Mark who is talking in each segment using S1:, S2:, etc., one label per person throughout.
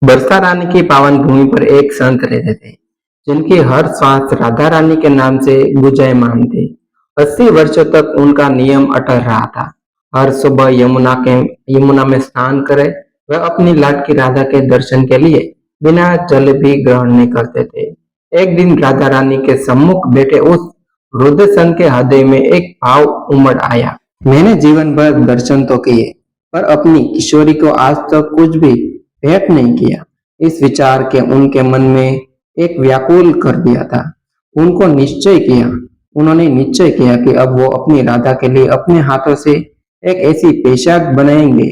S1: बरसा रानी की पावन भूमि पर एक संत रहते थे, जिनकी हर सांस राधा रानी के नाम से गुंजायमान थी। 80 वर्षों तक उनका नियम अटल रहा था। हर सुबह यमुना में स्नान करे, वह अपनी लाडकी राधा के दर्शन के लिए बिना जल भी ग्रहण नहीं करते थे। एक दिन राधा रानी के सम्मुख बैठे उस वृद्ध संत के हृदय में एक भाव उमड़ आया। मैंने जीवन भर दर्शन तो किए, पर अपनी किशोरी को आज तक कुछ भी भेंट नहीं किया। इस विचार के उनके मन में एक व्याकुल कर दिया था। उन्होंने निश्चय किया कि अब वो अपनी राधा के लिए अपने हाथों से एक ऐसी पोशाक बनाएंगे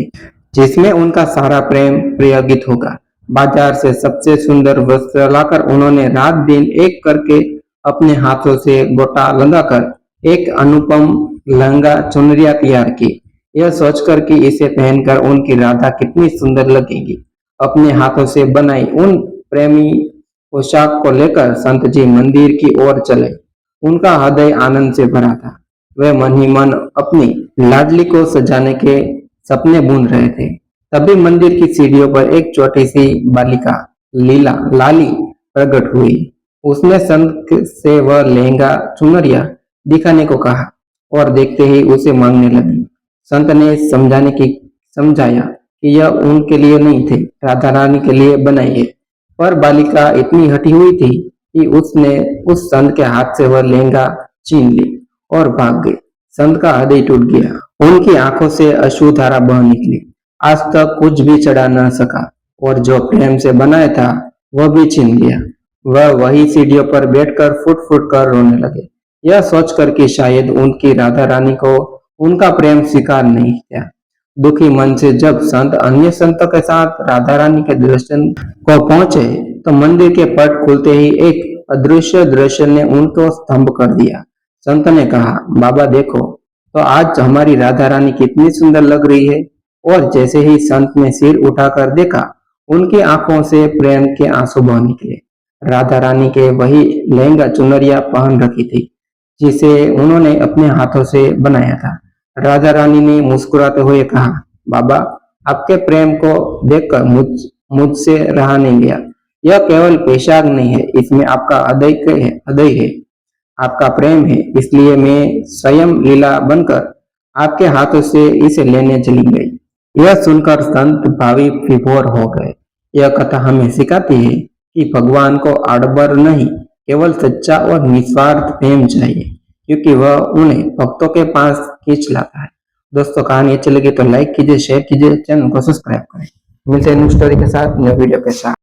S1: जिसमें उनका सारा प्रेम प्रयोगित होगा। बाजार से सबसे सुंदर वस्त्र लाकर उन्होंने रात दिन एक करके अपने हाथों से गोटा लगाकर एक अनुपम लहंगा चुनरिया तैयार की, यह सोचकर कि इसे पहनकर उनकी राधा कितनी सुंदर लगेगी। अपने हाथों से बनाई उन प्रेमी पोशाक को लेकर संत जी मंदिर की ओर चले। उनका हृदय आनंद से भरा था। वे मन ही मन अपनी लाडली को सजाने के सपने बुन रहे थे। तभी मंदिर की सीढ़ियों पर एक छोटी सी बालिका लाली प्रकट हुई। उसने संत से वह लहंगा चुनरिया दिखाने को कहा और देखते ही उसे मांगने लगी। संत ने समझाया कि यह उनके लिए नहीं थे, राधा रानी के लिए बनाई है। पर बालिका इतनी हटी हुई थी कि उसने उस संत के हाथ से वह लहंगा छीन ली और भाग गई। संत का हृदय टूट गया। उनकी आंखों से अश्रुधारा बह निकली। आज तक कुछ भी चढ़ा न सका और जो प्रेम से बनाया था वह भी छीन लिया। वह वही सीढ़ियों पर बैठकर फुट फुट कर रोने लगे, यह सोचकर कि शायद उनकी राधा रानी को उनका प्रेम स्वीकार नहीं किया। दुखी मन से जब संत अन्य संतों के साथ राधा रानी के दर्शन को पहुंचे तो मंदिर के पट खुलते ही एक अदृश्य दृश्य ने उनको स्तंभ कर दिया। संत ने कहा, बाबा देखो तो आज हमारी राधा रानी कितनी सुंदर लग रही है। और जैसे ही संत ने सिर उठाकर देखा, उनकी आंखों से प्रेम के आंसू बह निकले। राधा रानी के वही लहंगा चुनरिया पहन रखी थी जिसे उन्होंने अपने हाथों से बनाया था। राधा रानी ने मुस्कुराते हुए कहा, बाबा आपके प्रेम को देखकर मुझसे रहा नहीं गया। यह केवल पोशाक नहीं है, इसमें आपका हृदय है, आपका प्रेम है। इसलिए मैं स्वयं लीला बनकर आपके हाथों से इसे लेने चली गई। यह सुनकर संत भावी विभोर हो गए। यह कथा हमें सिखाती है कि भगवान को आडंबर नहीं, केवल सच्चा और निस्वार्थ प्रेम चाहिए, क्योंकि वह उन्हें भक्तों के पास खींच लाता है। दोस्तों, कहानी अच्छी लगी तो लाइक कीजिए, शेयर कीजिए, चैनल को सब्सक्राइब करें। मिलते हैं न्यू स्टोरी के साथ, न्यू वीडियो के साथ।